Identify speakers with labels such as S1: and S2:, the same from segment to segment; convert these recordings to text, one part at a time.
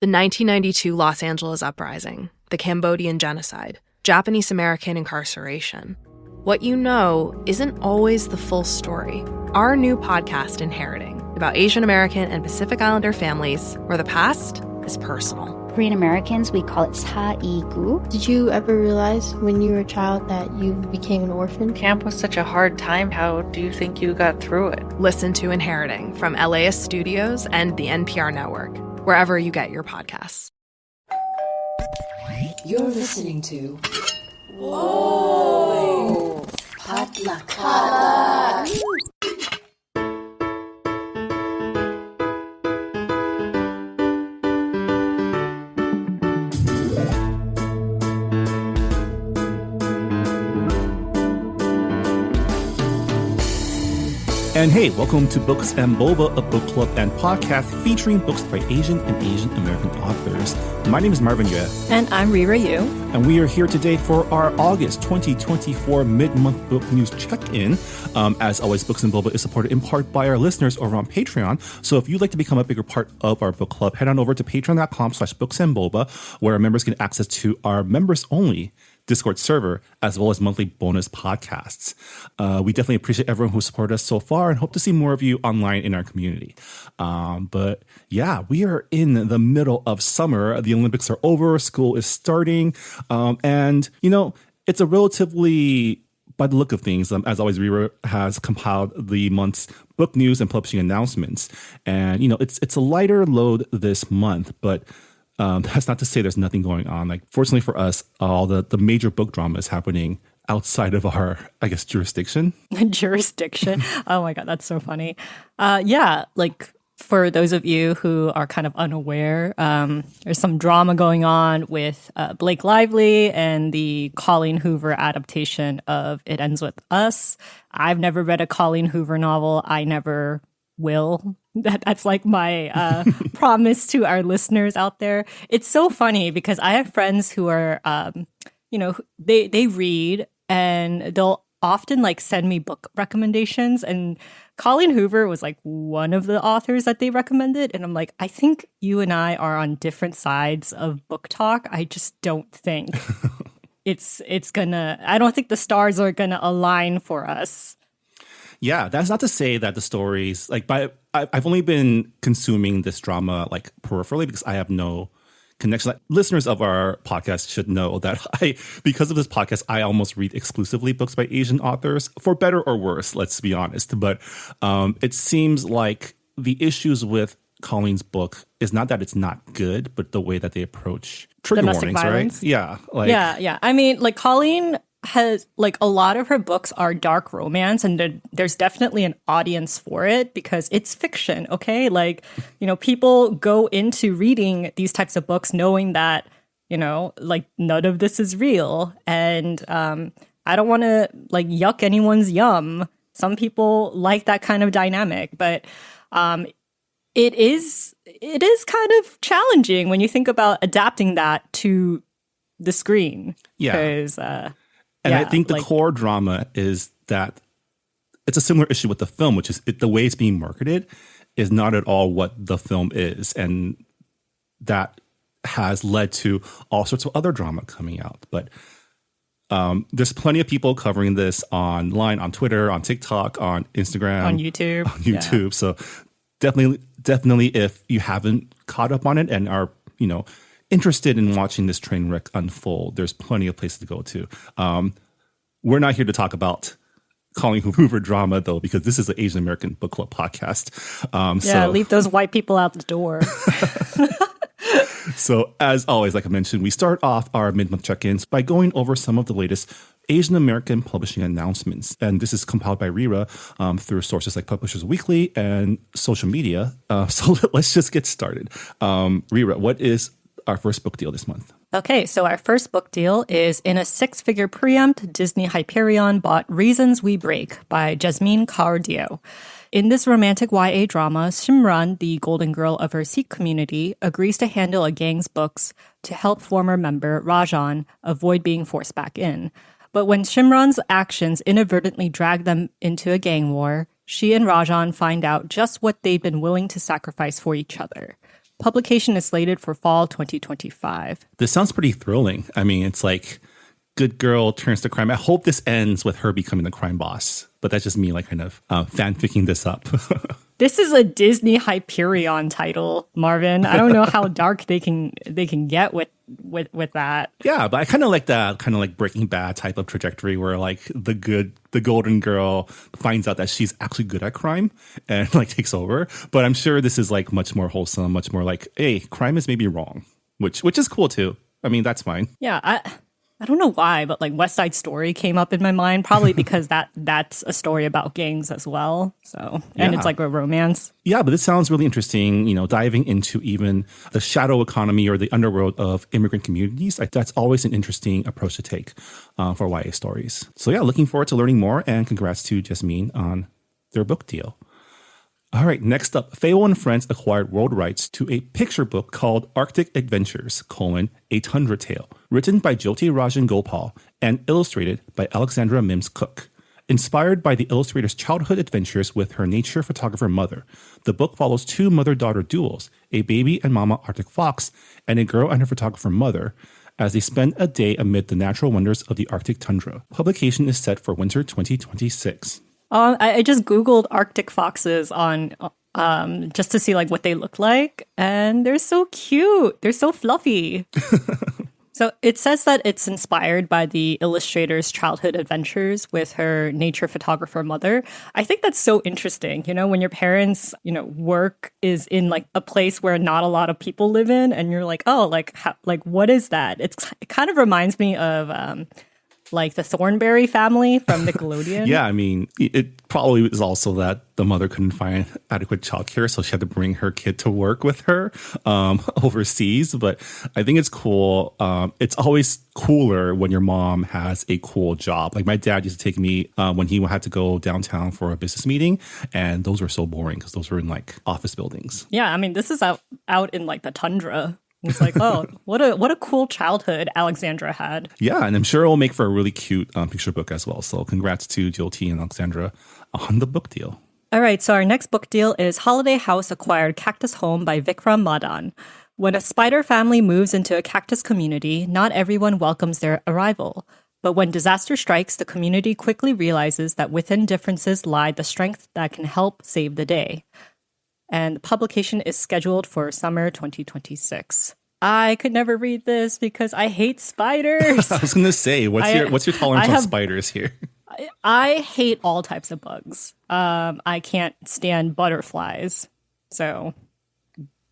S1: The 1992 Los Angeles Uprising, the Cambodian genocide, Japanese American incarceration. What you know isn't always the full story. Our new podcast, Inheriting, about Asian American and Pacific Islander families where the past is personal.
S2: Korean Americans, we call it 사이구.
S3: Did you ever realize when you were a child that you became an orphan?
S4: Camp was such a hard time. How do you think you got through it?
S1: Listen to Inheriting from LAist Studios and the NPR Network, wherever you get your podcasts.
S5: You're listening to Whoa! Potluck.
S6: And hey, welcome to Books Boba, a book club and podcast featuring books by Asian and Asian American authors. My name is Marvin Yue.
S7: And I'm Rira Yu.
S6: And we are here today for our August 2024 mid-month book news check-in. As always, Books Boba is supported in part by our listeners over on Patreon. So if you'd like to become a bigger part of our book club, head on over to patreon.com/booksandboba, where our members get access to our members-only Discord server, as well as monthly bonus podcasts. We definitely appreciate everyone who supported us so far and hope to see more of you online in our community. But yeah, we are in the middle of summer. The Olympics are over. School is starting. And, you know, it's a relatively, by the look of things, as always, Rira has compiled the month's book news and publishing announcements. And, you know, it's a lighter load this month, but that's not to say there's nothing going on. Like, fortunately for us, all the major book drama is happening outside of our, I guess, jurisdiction.
S7: Jurisdiction. Oh my God, that's so funny. Yeah, like for those of you who are kind of unaware, there's some drama going on with Blake Lively and the Colleen Hoover adaptation of It Ends With Us. I've never read a Colleen Hoover novel. I never will. That's like my promise to our listeners out there. It's so funny because I have friends who are, they read and they'll often like send me book recommendations. And Colleen Hoover was like one of the authors that they recommended. And I'm like, I think you and I are on different sides of book talk. I just don't think I don't think the stars are gonna align for us.
S6: Yeah, that's not to say that the stories, I've only been consuming this drama like peripherally because I have no connection. Like, listeners of our podcast should know that because of this podcast, I almost read exclusively books by Asian authors, for better or worse, let's be honest. But it seems like the issues with Colleen's book is not that it's not good, but the way that they approach trigger
S7: domestic
S6: warnings,
S7: violence.
S6: Right? Yeah.
S7: Yeah. I mean, like Colleen has like a lot of her books are dark romance, and there's definitely an audience for it because it's fiction. Okay, like, you know, people go into reading these types of books knowing that, you know, like none of this is real, and I don't want to like yuck anyone's yum. Some people like that kind of dynamic, but it is kind of challenging when you think about adapting that to the screen.
S6: Yeah,
S7: because
S6: and I think the core drama is that it's a similar issue with the film, which is the way it's being marketed is not at all what the film is. And that has led to all sorts of other drama coming out. But there's plenty of people covering this online, on Twitter, on TikTok, on Instagram.
S7: On YouTube.
S6: Yeah. So definitely if you haven't caught up on it and are, you know, interested in watching this train wreck unfold, there's plenty of places to go to. We're not here to talk about Colleen Hoover drama, though, because this is an Asian American book club podcast. So
S7: leave those white people out the door.
S6: So as always, like I mentioned, we start off our mid-month check-ins by going over some of the latest Asian American publishing announcements. And this is compiled by Rira through sources like Publishers Weekly and social media. So let's just get started. Rira, what is our first book deal this month?
S7: Okay, so our first book deal is in a 6-figure preempt, Disney Hyperion bought Reasons We Break by Jesmeen Kaur. In this romantic YA drama, Simran, the golden girl of her Sikh community, agrees to handle a gang's books to help former member Rajan avoid being forced back in. But when Simran's actions inadvertently drag them into a gang war, she and Rajan find out just what they've been willing to sacrifice for each other. Publication is slated for fall 2025.
S6: This sounds pretty thrilling. I mean, it's like good girl turns to crime. I hope this ends with her becoming the crime boss. But that's just me like kind of fanficking this up.
S7: This is a Disney Hyperion title, Marvin. I don't know how dark they can get with that.
S6: Yeah, but I kind of like that kind of like Breaking Bad type of trajectory where like the golden girl finds out that she's actually good at crime and like takes over. But I'm sure this is like much more wholesome, much more like, hey, crime is maybe wrong, which is cool too. I mean, that's fine.
S7: Yeah, I don't know why, but like West Side Story came up in my mind, probably because that's a story about gangs as well. So, and it's like a romance. Yeah,
S6: but this sounds really interesting, you know, diving into even the shadow economy or the underworld of immigrant communities. That's always an interesting approach to take for YA stories. So yeah, looking forward to learning more, and congrats to Jesmeen on their book deal. All right, next up, Fable and Friends acquired world rights to a picture book called Arctic Adventures, a Tundra Tale, written by Jyoti, Rajan, Gopal, and illustrated by Alexandra Mims Cook. Inspired by the illustrator's childhood adventures with her nature photographer mother, the book follows two mother-daughter duos, a baby and mama Arctic fox, and a girl and her photographer mother, as they spend a day amid the natural wonders of the Arctic tundra. Publication is set for winter 2026.
S7: I just Googled Arctic foxes on just to see like what they look like, and they're so cute. They're so fluffy. So it says that it's inspired by the illustrator's childhood adventures with her nature photographer mother. I think that's so interesting. You know, when your parents, you know, work is in like a place where not a lot of people live in, and you're like, oh, like what is that? It kind of reminds me of like the Thornberry family from Nickelodeon.
S6: Yeah, I mean, it probably is also that the mother couldn't find adequate childcare, so she had to bring her kid to work with her overseas. But I think it's cool. It's always cooler when your mom has a cool job. Like my dad used to take me when he had to go downtown for a business meeting, and those were so boring because those were in like office buildings.
S7: Yeah, I mean, this is out in like the tundra. It's like, oh, what a cool childhood Alexandra had.
S6: Yeah, and I'm sure it will make for a really cute picture book as well. So congrats to Jyoti and Alexandra on the book deal.
S7: All right, so our next book deal is Holiday House acquired Cactus Home by Vikram Madan. When a spider family moves into a cactus community, not everyone welcomes their arrival. But when disaster strikes, the community quickly realizes that within differences lie the strength that can help save the day. And the publication is scheduled for summer 2026. I could never read this because I hate spiders.
S6: I was going to say, what's your tolerance on spiders here?
S7: I hate all types of bugs. I can't stand butterflies. So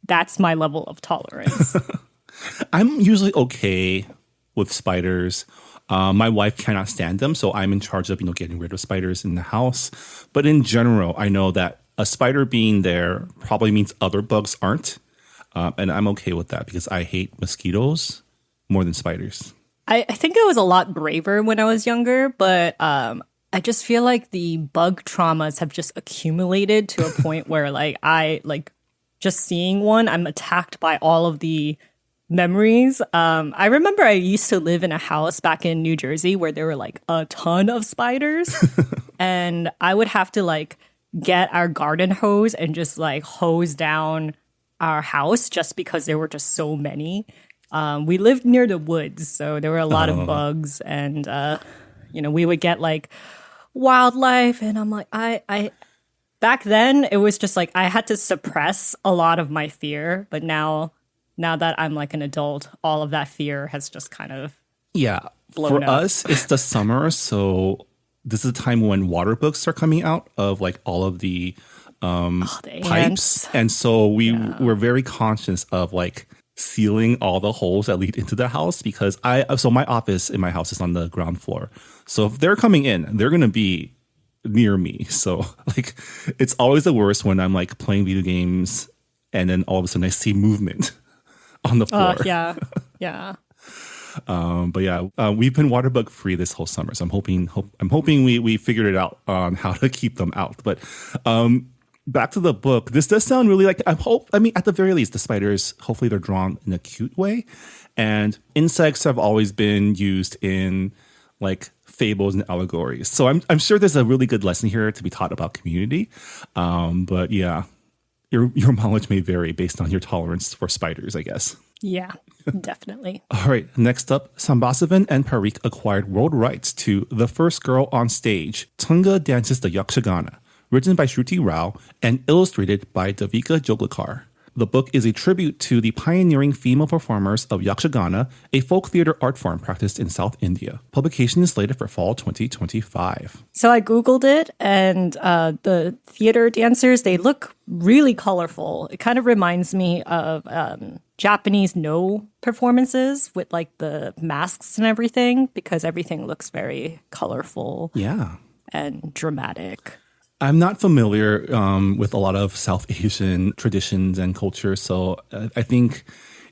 S7: that's my level of tolerance.
S6: I'm usually okay with spiders. My wife cannot stand them, so I'm in charge of getting rid of spiders in the house. But in general, I know that a spider being there probably means other bugs aren't. And I'm okay with that because I hate mosquitoes more than spiders.
S7: I think I was a lot braver when I was younger, but I just feel like the bug traumas have just accumulated to a point where just seeing one, I'm attacked by all of the memories. I remember I used to live in a house back in New Jersey where there were like a ton of spiders and I would have to get our garden hose and just hose down our house just because there were just so many. We lived near the woods, so there were a lot of bugs, and we would get wildlife, and I'm I back then it was just I had to suppress a lot of my fear, but now that I'm an adult, all of that fear has just kind of blown up.
S6: For us, it's the summer, so this is a time when water books are coming out of all of the pipes,
S7: ants.
S6: And so we were very conscious of sealing all the holes that lead into the house because my office in my house is on the ground floor. So if they're coming in, they're going to be near me. So it's always the worst when I'm playing video games and then all of a sudden I see movement on the floor. But we've been water bug free this whole summer. So I'm hoping we figured it out on how to keep them out. But back to the book, this does sound really at the very least, the spiders, hopefully they're drawn in a cute way. And insects have always been used in fables and allegories. So I'm sure there's a really good lesson here to be taught about community. But yeah, your mileage may vary based on your tolerance for spiders, I guess.
S7: Yeah, definitely.
S6: All right, next up, Sambasavan and Parikh acquired world rights to The First Girl on Stage, Tunga Dances the Yakshagana, written by Shruthi Rao and illustrated by Devika Joglekar. The book is a tribute to the pioneering female performers of Yakshagana, a folk theater art form practiced in South India. Publication is slated for fall 2025.
S7: So I Googled it, and the theater dancers, they look really colorful. It kind of reminds me of Japanese no performances with like the masks and everything, because everything looks very colorful and dramatic.
S6: I'm not familiar with a lot of South Asian traditions and cultures, so I think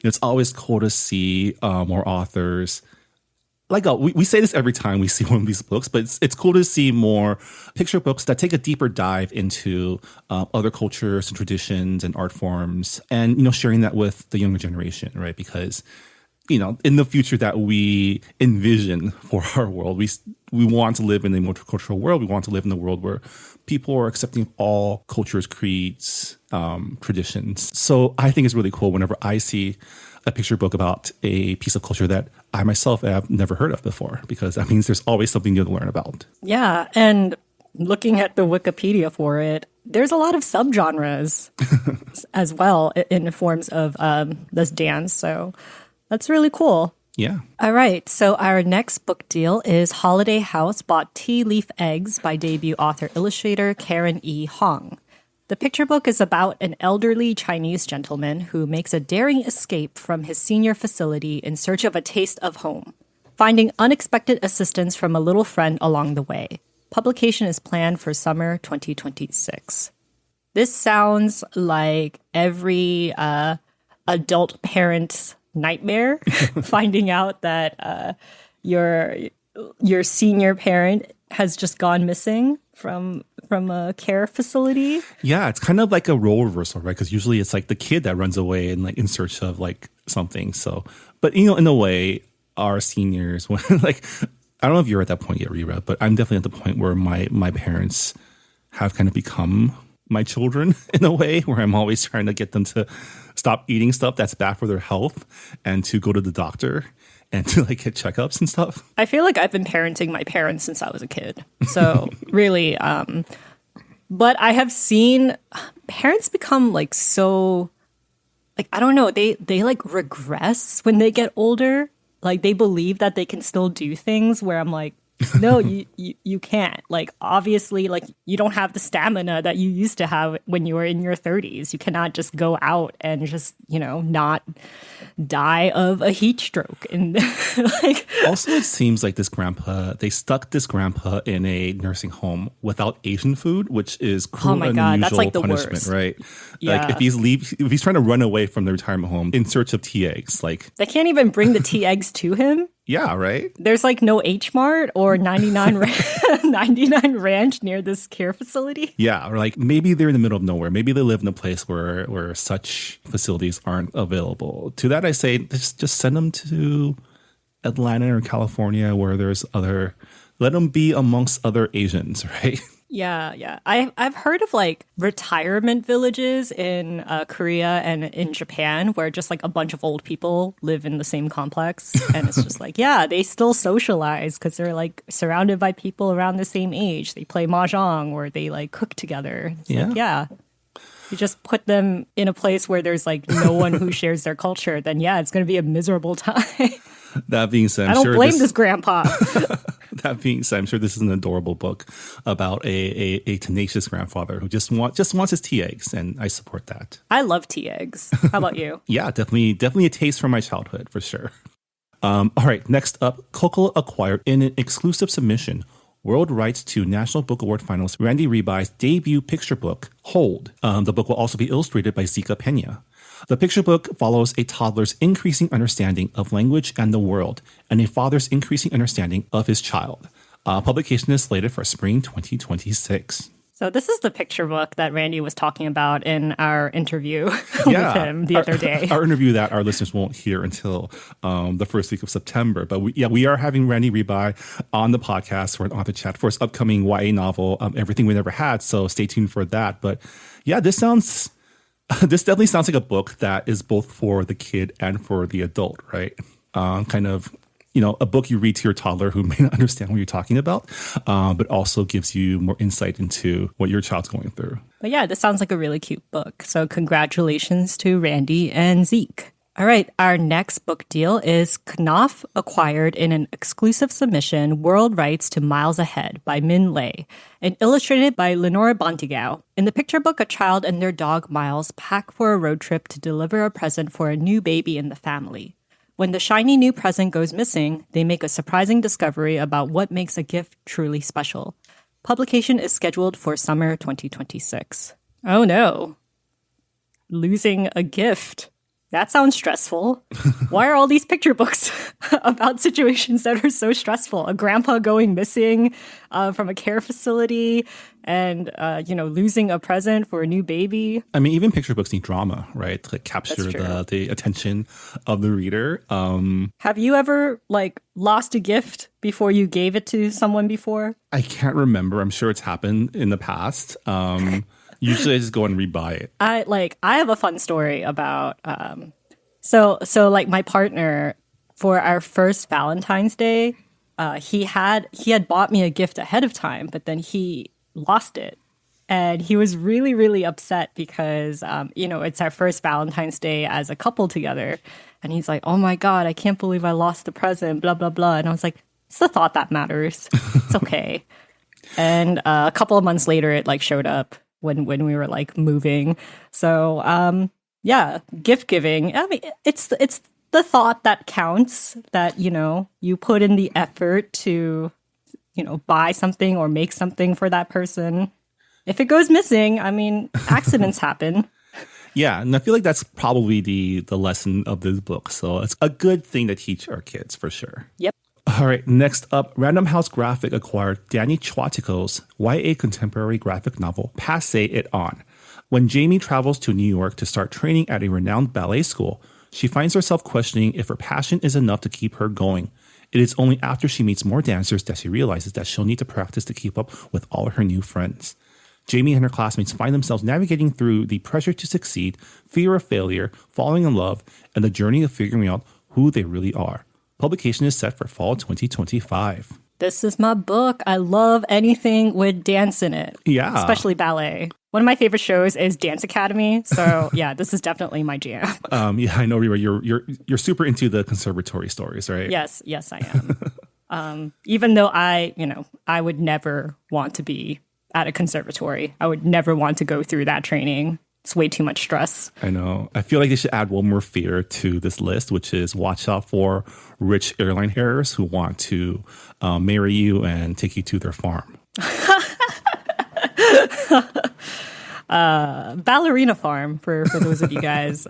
S6: it's always cool to see more authors. Like we say this every time we see one of these books, but it's cool to see more picture books that take a deeper dive into other cultures and traditions and art forms, and sharing that with the younger generation, right? Because in the future that we envision for our world, we want to live in a multicultural world. We want to live in a world where people are accepting all cultures, creeds, traditions. So I think it's really cool whenever I see a picture book about a piece of culture that I myself have never heard of before, because that means there's always something new to learn about.
S7: Yeah, and looking at the Wikipedia for it, there's a lot of subgenres as well in forms of this dance. So that's really cool.
S6: Yeah.
S7: All right. So our next book deal is Holiday House Bought Tea Leaf Eggs by debut author illustrator Karen E. Hong. The picture book is about an elderly Chinese gentleman who makes a daring escape from his senior facility in search of a taste of home, finding unexpected assistance from a little friend along the way. Publication is planned for summer 2026. This sounds like every adult parent's nightmare, finding out that your senior parent has just gone missing from a care facility.
S6: Yeah, it's kind of like a role reversal, right? Because usually it's like the kid that runs away and like in search of like something. So, but in a way, our seniors, when like, I don't know if you're at that point yet, Rira, but I'm definitely at the point where my parents have kind of become my children in a way, where I'm always trying to get them to stop eating stuff that's bad for their health and to go to the doctor and to like get checkups and stuff.
S7: I feel like I've been parenting my parents since I was a kid. So really, but I have seen parents become like so, like, I don't know, they like regress when they get older. Like they believe that they can still do things where I'm like, no, you can't. Like, obviously, like, you don't have the stamina that you used to have when you were in your 30s. You cannot just go out and just, not die of a heat stroke. And like,
S6: also, it seems like they stuck this grandpa in a nursing home without Asian food, which is cruel and unusual
S7: that's like the
S6: punishment,
S7: worst.
S6: Right?
S7: Yeah.
S6: Like if he's trying to run away from the retirement home in search of tea eggs, like
S7: they can't even bring the tea eggs to him.
S6: Yeah, right?
S7: There's like no H Mart or 99 Ranch near this care facility.
S6: Yeah, or like maybe they're in the middle of nowhere. Maybe they live in a place where such facilities aren't available. To that I say, just send them to Atlanta or California where there's let them be amongst other Asians, right?
S7: Yeah. I've heard of like retirement villages in Korea and in Japan where just like a bunch of old people live in the same complex. And it's just like, yeah, they still socialize because they're like surrounded by people around the same age. They play mahjong or they like cook together. It's like, yeah. You just put them in a place where there's like no one who shares their culture, then yeah, it's going to be a miserable time.
S6: That being said,
S7: I don't blame this grandpa.
S6: That being said, I'm sure this is an adorable book about a tenacious grandfather who just wants his tea eggs, and I support that.
S7: I love tea eggs. How about you?
S6: Yeah, definitely a taste from my childhood for sure. All right, next up, Coca acquired in an exclusive submission world rights to National Book Award finalist Randy Ribay's debut picture book, Hold. The book will also be illustrated by Zeke Peña. The picture book follows a toddler's increasing understanding of language and the world, and a father's increasing understanding of his child. Publication is slated for spring 2026.
S7: So this is the picture book that Randy was talking about in our interview with him the other day.
S6: Our interview that our listeners won't hear until the first week of September. But we are having Randy Ribay on the podcast for an author chat for his upcoming YA novel, Everything We Never Had. So stay tuned for that. But yeah, this sounds This definitely sounds like a book that is both for the kid and for the adult, right? Kind of, a book you read to your toddler who may not understand what you're talking about, but also gives you more insight into what your child's going through.
S7: But yeah, this sounds like a really cute book. So congratulations to Randy and Zeke. All right, our next book deal is Knopf acquired in an exclusive submission World Rights to Miles Ahead by Minh Lei and illustrated by Lynnor Bontigao. In the picture book, a child and their dog Miles pack for a road trip to deliver a present for a new baby in the family. When the shiny new present goes missing, they make a surprising discovery about what makes a gift truly special. Publication is scheduled for summer 2026. Oh no. Losing a gift. That sounds stressful. Why are all these picture books about situations that are so stressful? A grandpa going missing from a care facility and, losing a present for a new baby.
S6: I mean, even picture books need drama, right? To capture the attention of the reader.
S7: Have you ever, lost a gift before you gave it to someone before?
S6: I can't remember. I'm sure it's happened in the past. Usually I just go and rebuy it.
S7: I have a fun story about so my partner for our first Valentine's Day, he had bought me a gift ahead of time, but then he lost it. And he was really, really upset because it's our first Valentine's Day as a couple together. And he's like, "Oh my God, I can't believe I lost the present, blah, blah, blah." And I was like, it's the thought that matters. It's okay. And a couple of months later it showed up when we were moving. So gift giving. I mean, it's the thought that counts, that you put in the effort to buy something or make something for that person. If it goes missing, I mean, accidents happen.
S6: Yeah, and I feel like that's probably the lesson of this book. So it's a good thing to teach our kids for sure.
S7: Yep.
S6: All right, next up, Random House Graphic acquired Dani Chuatico's YA contemporary graphic novel, Passé It On. When Jamie travels to New York to start training at a renowned ballet school, she finds herself questioning if her passion is enough to keep her going. It is only after she meets more dancers that she realizes that she'll need to practice to keep up with all her new friends. Jamie and her classmates find themselves navigating through the pressure to succeed, fear of failure, falling in love, and the journey of figuring out who they really are. Publication is set for fall 2025.
S7: This is my book. I love anything with dance in it.
S6: Yeah.
S7: Especially ballet. One of my favorite shows is Dance Academy. So yeah, this is definitely my jam.
S6: Yeah, I know, Ribay, you're super into the conservatory stories, right?
S7: Yes, I am. Even though I would never want to be at a conservatory. I would never want to go through that training. It's way too much stress.
S6: I know. I feel like they should add one more fear to this list, which is watch out for rich airline heirs who want to marry you and take you to their farm.
S7: Ballerina farm, for those of you guys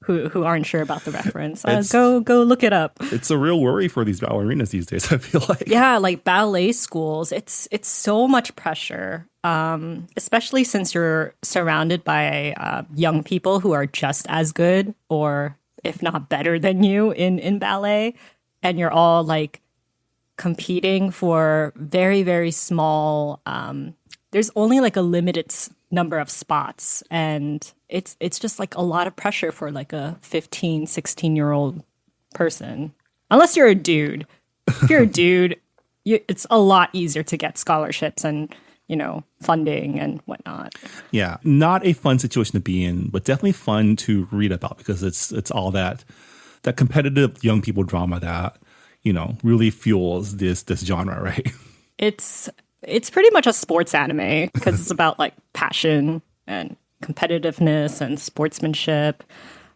S7: who aren't sure about the reference. Go look it up.
S6: It's a real worry for these ballerinas these days, I feel like.
S7: Yeah, like ballet schools, it's so much pressure. Especially since you're surrounded by young people who are just as good or if not better than you in ballet. And you're all competing for very, very small, there's only a limited number of spots. And it's just a lot of pressure for a 15, 16-year-old person. Unless you're a dude. If you're a dude, it's a lot easier to get scholarships and funding and whatnot.
S6: Yeah, not a fun situation to be in, but definitely fun to read about because it's all that competitive young people drama that, really fuels this genre, right? It's
S7: pretty much a sports anime because it's about passion and competitiveness and sportsmanship.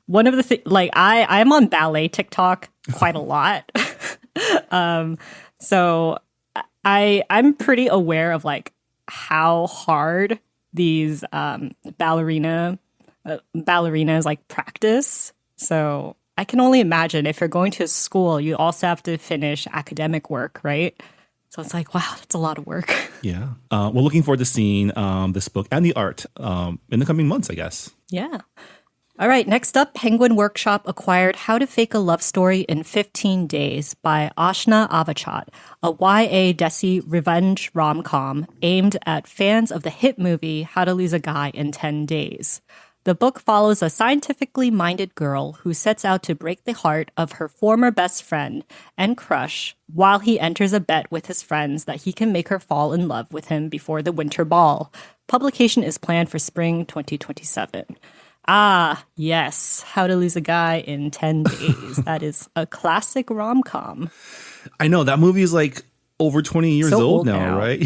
S7: One of the things, I'm on ballet TikTok quite a lot. So I'm pretty aware of how hard these ballerinas practice. So I can only imagine if you're going to school, you also have to finish academic work, right? So it's wow, that's a lot of work.
S6: Yeah. We're looking forward to seeing this book and the art in the coming months, I guess.
S7: Yeah. All right, next up, Penguin Workshop acquired How to Fake a Love Story in 15 Days by Aashna Avachat, a YA Desi revenge rom-com aimed at fans of the hit movie How to Lose a Guy in 10 Days. The book follows a scientifically minded girl who sets out to break the heart of her former best friend and crush while he enters a bet with his friends that he can make her fall in love with him before the winter ball. Publication is planned for spring 2027. Ah, yes. How to Lose a Guy in 10 Days. That is a classic rom-com.
S6: I know, that movie is like over 20 years
S7: So
S6: old
S7: old
S6: now,
S7: now.
S6: right?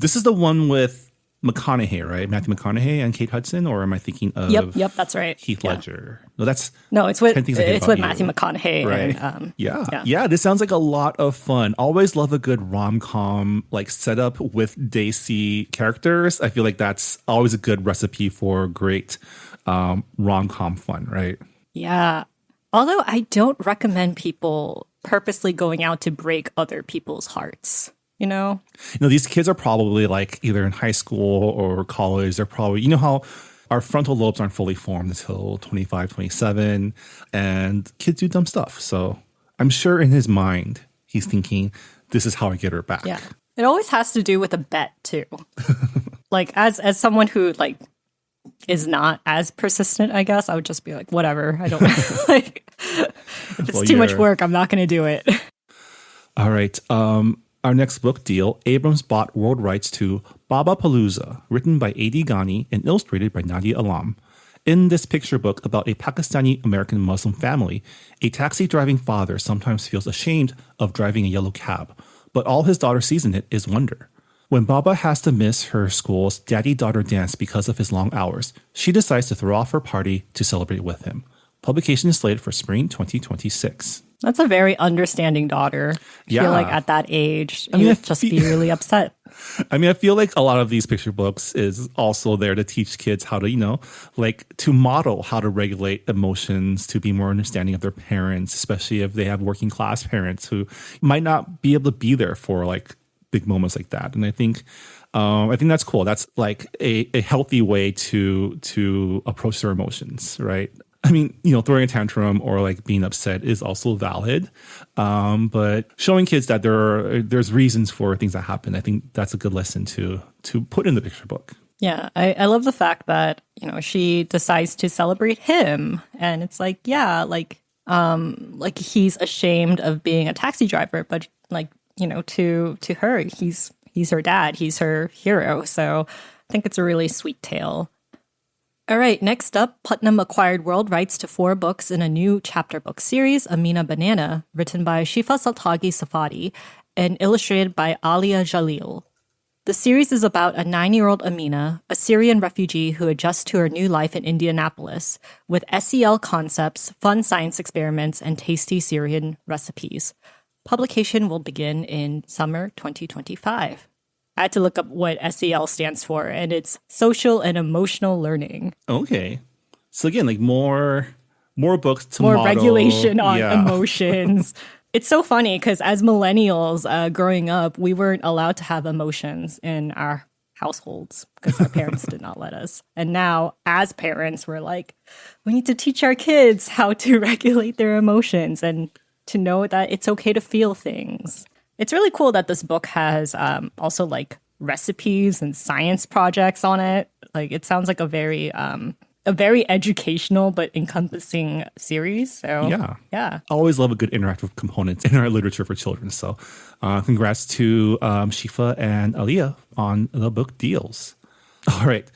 S6: This is the one with McConaughey, right? Matthew McConaughey and Kate Hudson, or am I thinking of
S7: Yep, that's right.
S6: Heath
S7: Yeah.
S6: Ledger? No, that's
S7: No, it's with
S6: 10 Things I Hate
S7: it's
S6: About
S7: with
S6: You.
S7: Matthew McConaughey.
S6: Right.
S7: And,
S6: Yeah. This sounds like a lot of fun. Always love a good rom-com like setup with Daisy characters. I feel like that's always a good recipe for great rom-com fun, right?
S7: Yeah. Although I don't recommend people purposely going out to break other people's hearts, you know?
S6: These kids are probably like either in high school or college. They're probably, you know how our frontal lobes aren't fully formed until 25, 27, and kids do dumb stuff. So I'm sure in his mind, he's thinking, this is how I get her back.
S7: Yeah. It always has to do with a bet too. Like as someone who like is not as persistent, I guess, I would just be like, whatever. I don't like if it's too much work, I'm not going to do it.
S6: All right. Our next book deal, Abrams bought world rights to Baba Palooza, written by A.D. Ghani and illustrated by Nadia Alam. In this picture book about a Pakistani-American Muslim family, a taxi-driving father sometimes feels ashamed of driving a yellow cab, but all his daughter sees in it is wonder. When Baba has to miss her school's daddy-daughter dance because of his long hours, she decides to throw off her party to celebrate with him. Publication is slated for spring 2026.
S7: That's a very understanding daughter. I feel like at that age, you would just be really upset.
S6: I mean, I feel like a lot of these picture books is also there to teach kids how to, like to model how to regulate emotions, to be more understanding of their parents, especially if they have working class parents who might not be able to be there for like big moments like that. And I think that's cool. That's like a healthy way to approach their emotions, right? I mean, throwing a tantrum or like being upset is also valid. But showing kids that there's reasons for things that happen, I think that's a good lesson to put in the picture book.
S7: Yeah, I love the fact that, she decides to celebrate him. And it's like, yeah, like he's ashamed of being a taxi driver, but like, to her, he's her dad, he's her hero. So I think it's a really sweet tale. All right, next up, Putnam acquired world rights to 4 books in a new chapter book series, Amina Banana, written by Shifa Saltagi Safadi and illustrated by Alia Jalil. The series is about a 9-year-old Amina, a Syrian refugee who adjusts to her new life in Indianapolis with SEL concepts, fun science experiments, and tasty Syrian recipes. Publication will begin in summer 2025. I had to look up what SEL stands for, and it's social and emotional learning.
S6: Okay. So again, like more books to
S7: more
S6: model.
S7: Regulation on emotions. It's so funny because as millennials growing up, we weren't allowed to have emotions in our households because our parents did not let us. And now as parents, we're like, we need to teach our kids how to regulate their emotions and to know that it's okay to feel things. It's really cool that this book has also like recipes and science projects on it. Like it sounds like a very educational but encompassing series. So yeah.
S6: I always love a good interactive component in our literature for children. So congrats to Shifa and Aliyah on the book deals. All right.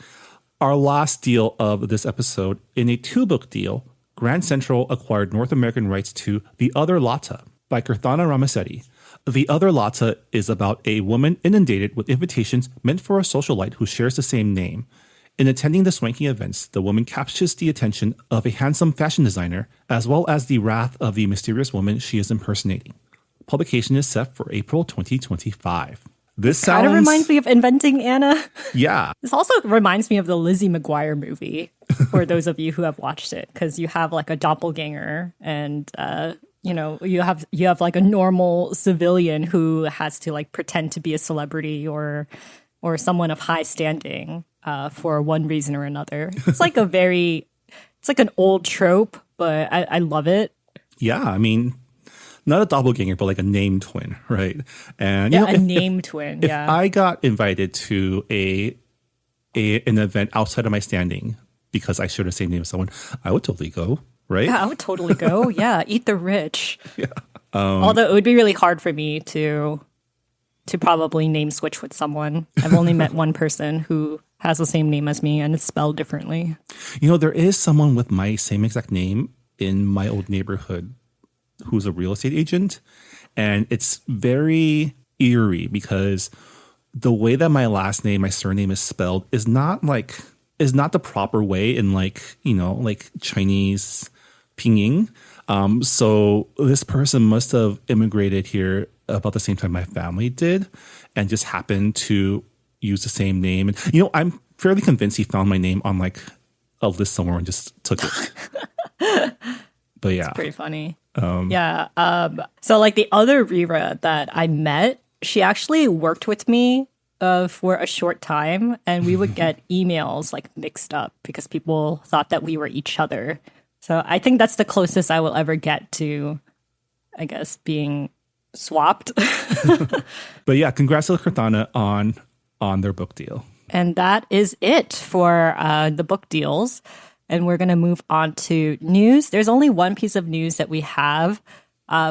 S6: Our last deal of this episode, in a 2-book deal, Grand Central acquired North American rights to The Other Lata by Kirthana Ramasetti. The Other Lata is about a woman inundated with invitations meant for a socialite who shares the same name. In attending the swanky events, the woman captures the attention of a handsome fashion designer, as well as the wrath of the mysterious woman she is impersonating. Publication is set for April 2025. This
S7: kind of reminds me of Inventing Anna.
S6: Yeah.
S7: This also reminds me of the Lizzie McGuire movie, for those of you who have watched it, because you have like a doppelganger and you have like a normal civilian who has to like pretend to be a celebrity or someone of high standing for one reason or another. It's like an old trope, but I love it.
S6: Yeah, I mean, not a doppelganger, but like a name twin, right? And
S7: a name twin.
S6: If I got invited to a an event outside of my standing because I share the same name as someone, I would totally go, right?
S7: Yeah, I would totally go. Yeah, eat the rich. Yeah. Although it would be really hard for me to probably name switch with someone. I've only met one person who has the same name as me and it's spelled differently.
S6: There is someone with my same exact name in my old neighborhood who's a real estate agent. And it's very eerie because the way that my last name, my surname is spelled is not the proper way in like Chinese pinyin. So this person must have immigrated here about the same time my family did and just happened to use the same name. And, I'm fairly convinced he found my name on like a list somewhere and just took it. But yeah.
S7: It's pretty funny. So like the other Rira that I met, she actually worked with me for a short time and we would get emails like mixed up because people thought that we were each other. So I think that's the closest I will ever get to, I guess, being swapped.
S6: But yeah, congrats to Cortana on their book deal.
S7: And that is it for the book deals. And we're going to move on to news. There's only one piece of news that we have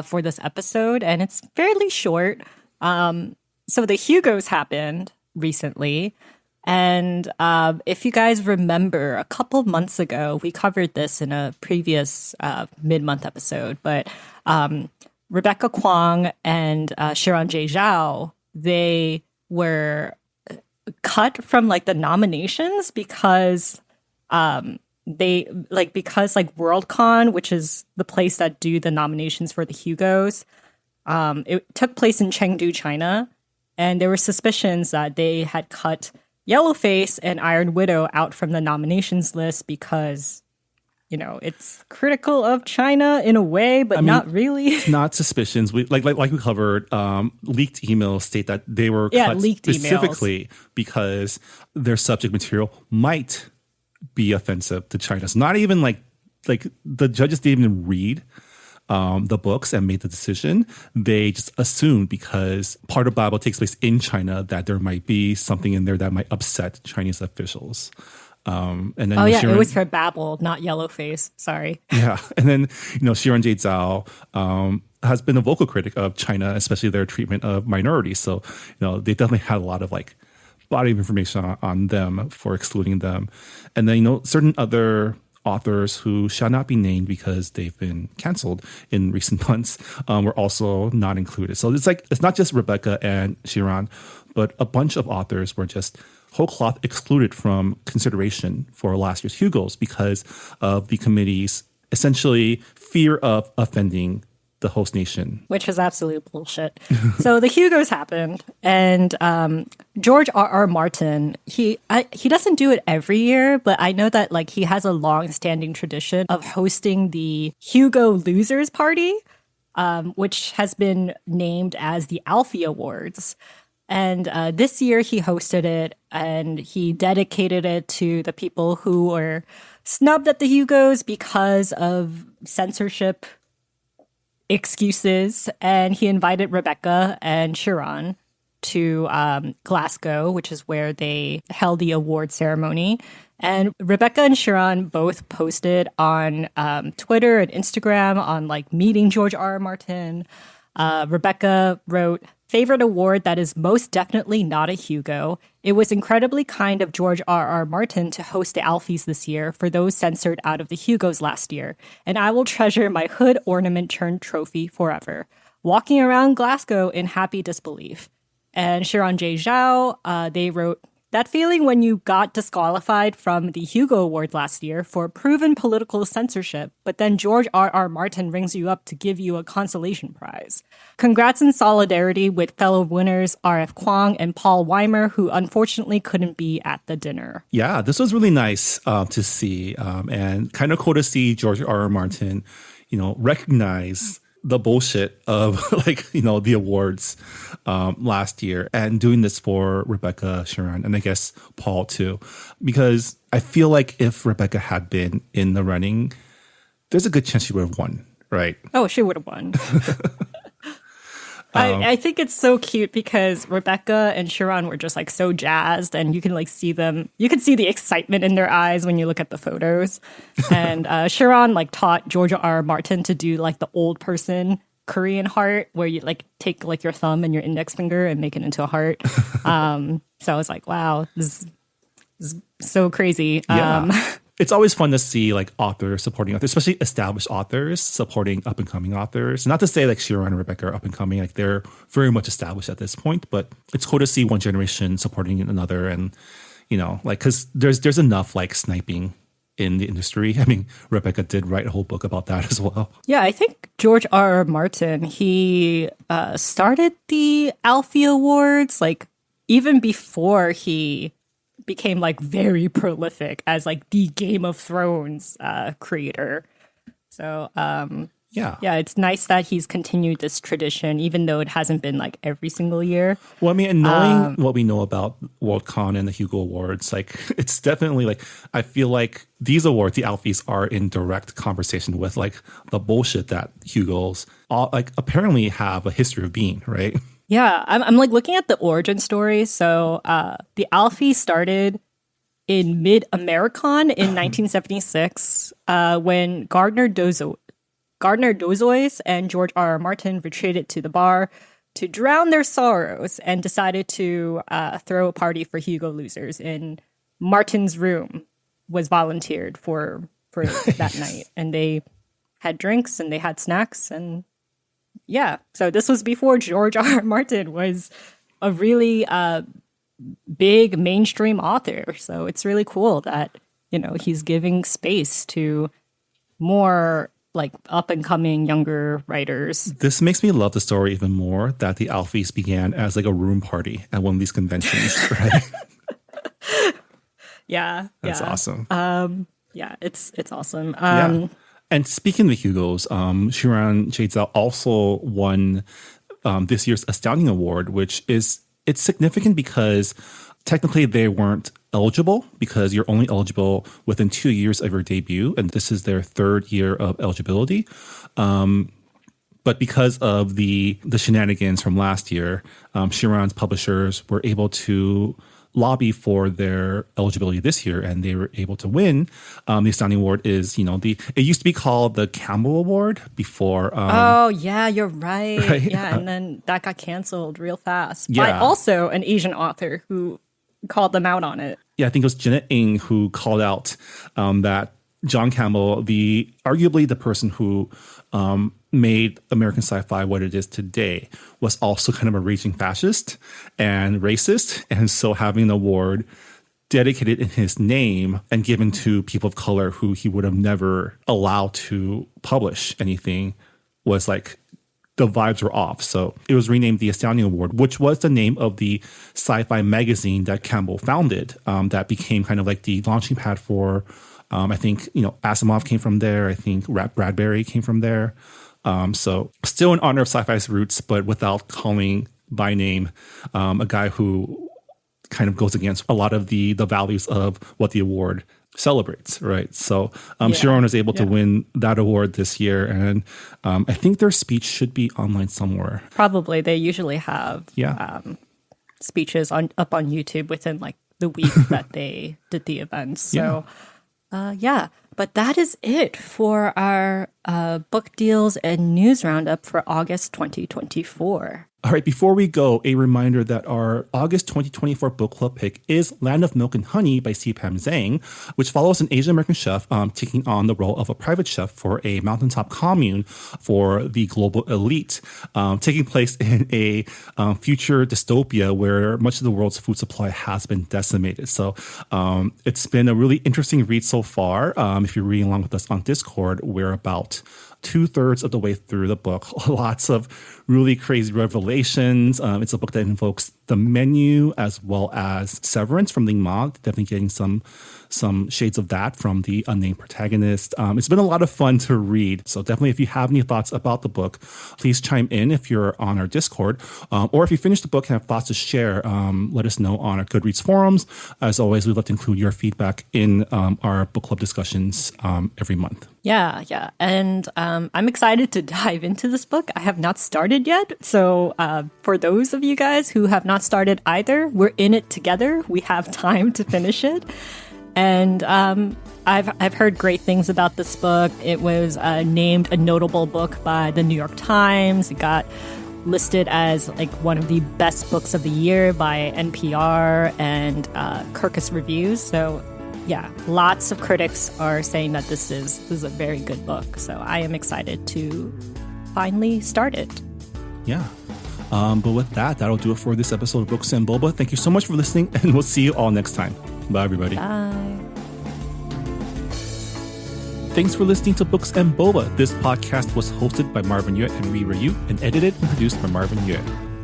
S7: for this episode, and it's fairly short. So the Hugos happened recently. And if you guys remember, a couple months ago, we covered this in a previous mid-month episode, but Rebecca Kwong and Shiran J. Zhao, they were cut from like the nominations because because Worldcon, which is the place that do the nominations for the Hugos, it took place in Chengdu, China, and there were suspicions that they had cut Yellowface and Iron Widow out from the nominations list because, it's critical of China in a way, but not really.
S6: It's not suspicions. We like we covered. Leaked emails state that they were cut specifically because their subject material might be offensive to China. It's not even like the judges didn't even read the books and made the decision. They just assumed because part of Bible takes place in China that there might be something in there that might upset Chinese officials. And then
S7: it was for Babel, not Yellowface. Sorry.
S6: Yeah, and then Shiran J. Zhao has been a vocal critic of China, especially their treatment of minorities. So they definitely had a lot of body of information on them for excluding them, and then certain other authors who shall not be named because they've been canceled in recent months were also not included. So it's not just Rebecca and Shiran, but a bunch of authors were just whole cloth excluded from consideration for last year's Hugos because of the committee's essentially fear of offending the host nation.
S7: Which is absolute bullshit. So the Hugos happened, and George R.R. Martin, he doesn't do it every year, but I know that he has a long-standing tradition of hosting the Hugo Losers Party, which has been named as the Alfie Awards. And this year he hosted it, and he dedicated it to the people who were snubbed at the Hugos because of censorship excuses. And he invited Rebecca and Shiran to Glasgow, which is where they held the award ceremony. And Rebecca and Shiran both posted on Twitter and Instagram on meeting George R. R. Martin. Rebecca wrote, "Favorite award that is most definitely not a Hugo. It was incredibly kind of George R. R. Martin to host the Alfies this year for those censored out of the Hugos last year, and I will treasure my hood ornament turned trophy forever. Walking around Glasgow in happy disbelief." And Shiran J. Zhao, they wrote, "That feeling when you got disqualified from the Hugo Award last year for proven political censorship, but then George R. R. Martin rings you up to give you a consolation prize. Congrats in solidarity with fellow winners R.F. Kwong and Paul Weimer, who unfortunately couldn't be at the dinner." Yeah,
S6: this was really nice to see, and kind of cool to see George R. R. Martin, recognize the bullshit of the awards last year, and doing this for Rebecca, Shiran, and I guess Paul too, because I feel like if Rebecca had been in the running, there's a good chance she would have won, right?
S7: Oh, she would have won. I think it's so cute because Rebecca and Sharon were just like so jazzed, and you can like see them. You can see the excitement in their eyes when you look at the photos. And Sharon like taught George R. Martin to do like the old person Korean heart, where you like take like your thumb and your index finger and make it into a heart. So I was like, wow, this is so crazy.
S6: Yeah. It's always fun to see like authors supporting authors, especially established authors supporting up and coming authors. Not to say like Sharon and Rebecca are up and coming, like they're very much established at this point, but it's cool to see one generation supporting another, and you know, like because there's enough like sniping in the industry. I mean, Rebecca did write a whole book about that as well.
S7: Yeah, I think George R. R. Martin, he started the Alfie Awards like even before he became like very prolific as like the Game of Thrones creator. So yeah, it's nice that he's continued this tradition, even though it hasn't been like every single year.
S6: Well, I mean, and knowing what we know about Worldcon and the Hugo Awards, like it's definitely like I feel like these awards, the Alfies, are in direct conversation with like the bullshit that Hugos all like apparently have a history of being, right?
S7: Yeah, I'm like looking at the origin story. So the Alfie started in mid-Americon in 1976 when Gardner Dozois and George R. R. Martin retreated to the bar to drown their sorrows and decided to throw a party for Hugo losers in Martin's room was volunteered for that night. And they had drinks and they had snacks and yeah, so this was before George R. R. Martin was a really big mainstream author. So it's really cool that, you know, he's giving space to more like up and coming younger writers.
S6: This makes me love the story even more that the Alfies began as like a room party at one of these conventions, right?
S7: Yeah.
S6: That's awesome.
S7: Yeah, it's awesome.
S6: Yeah. And speaking of the Hugos, Shiran Shadesell also won this year's Astounding Award, which it's significant because technically they weren't eligible because you're only eligible within 2 years of your debut, and this is their third year of eligibility. But because of the shenanigans from last year, Shiran's publishers were able to lobby for their eligibility this year, and they were able to win. The Astounding Award is, you know, it used to be called the Campbell Award before.
S7: Oh yeah, you're right.
S6: Right?
S7: Yeah, and then that got canceled real fast by
S6: Yeah.
S7: also an Asian author who called them out on it.
S6: Yeah, I think it was Janet Ng who called out that John Campbell, arguably the person who made American sci-fi what it is today, was also kind of a raging fascist and racist. And so having an award dedicated in his name and given to people of color who he would have never allowed to publish anything was like, the vibes were off. So it was renamed the Astounding Award, which was the name of the sci-fi magazine that Campbell founded, that became kind of like the launching pad for, I think, you know, Asimov came from there. I think Bradbury came from there. So still in honor of sci-fi's roots, but without calling by name a guy who kind of goes against a lot of the values of what the award celebrates, right? So Sharon was able to win that award this year, and I think their speech should be online somewhere.
S7: Probably. They usually have speeches up on YouTube within like the week that they did the events. So but that is it for our book deals and news roundup for August 2024.
S6: All right, before we go, a reminder that our August 2024 book club pick is Land of Milk and Honey by C. Pam Zhang, which follows an Asian American chef taking on the role of a private chef for a mountaintop commune for the global elite, taking place in a future dystopia where much of the world's food supply has been decimated. So it's been a really interesting read so far. If you're reading along with us on Discord, we're about 2/3 of the way through the book. Lots of really crazy revelations. It's a book that invokes The Menu, as well as Severance from Lynnor. Definitely getting some shades of that from the unnamed protagonist. It's been a lot of fun to read. So definitely, if you have any thoughts about the book, please chime in if you're on our Discord. Or if you finish the book and have thoughts to share, let us know on our Goodreads forums. As always, we'd love to include your feedback in our book club discussions every month.
S7: Yeah. And I'm excited to dive into this book. I have not started yet. So for those of you guys who have not started either, we're in it together. We have time to finish it. And I've heard great things about this book. It was named a notable book by the New York Times. It got listed as like one of the best books of the year by NPR and Kirkus Reviews. So yeah, lots of critics are saying that this is a very good book. So I am excited to finally start it.
S6: Yeah. But with that, that'll do it for this episode of Books and Boba. Thank you so much for listening, and we'll see you all next time. Bye, everybody.
S7: Bye.
S6: Thanks for listening to Books and Boba. This podcast was hosted by Marvin Yue and Ribay and edited and produced by Marvin Yue.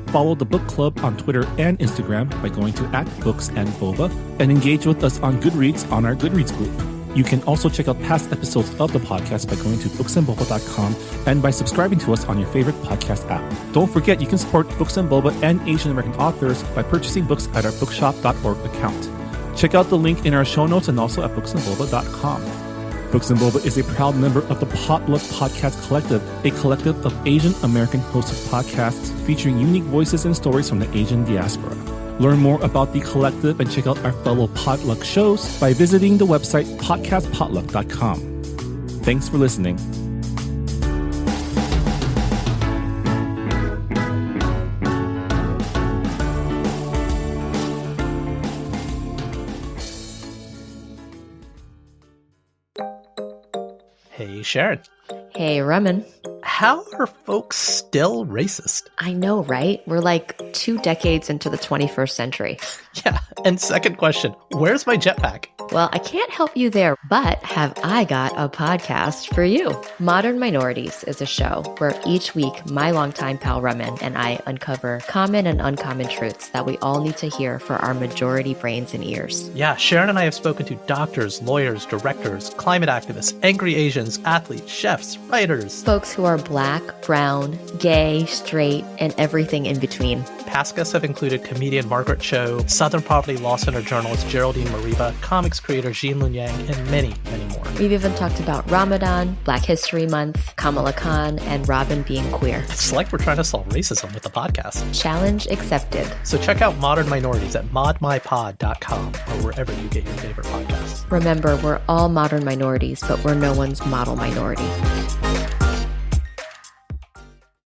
S6: Follow the book club on Twitter and Instagram by going to @BooksandBoba and engage with us on Goodreads on our Goodreads group. You can also check out past episodes of the podcast by going to booksandboba.com and by subscribing to us on your favorite podcast app. Don't forget, you can support Books and Boba and Asian American authors by purchasing books at our bookshop.org account. Check out the link in our show notes and also at booksandboba.com. Books and Boba is a proud member of the Potluck Podcast Collective, a collective of Asian American hosted podcasts featuring unique voices and stories from the Asian diaspora. Learn more about the collective and check out our fellow Potluck shows by visiting the website podcastpotluck.com. Thanks for listening.
S5: Hey, Sharon.
S8: Hey, Raman.
S5: How are folks still racist?
S8: I know, right? We're like 2 decades into the 21st century.
S5: Yeah, and second question, where's my jetpack?
S8: Well, I can't help you there, but have I got a podcast for you. Modern Minorities is a show where each week my longtime pal Raman and I uncover common and uncommon truths that we all need to hear for our majority brains and ears.
S5: Yeah, Sharon and I have spoken to doctors, lawyers, directors, climate activists, angry Asians, athletes, chefs, writers.
S8: Folks who are Black, brown, gay, straight, and everything in between.
S5: Past guests have included comedian Margaret Cho, Southern Poverty Law Center journalist Geraldine Mariba, comics creator Jean Lun Yang, and many, many more.
S8: We've even talked about Ramadan, Black History Month, Kamala Khan, and Robin being queer.
S5: It's like we're trying to solve racism with the podcast.
S8: Challenge accepted.
S5: So check out Modern Minorities at modmypod.com or wherever you get your favorite podcasts.
S8: Remember, we're all modern minorities, but we're no one's model minority.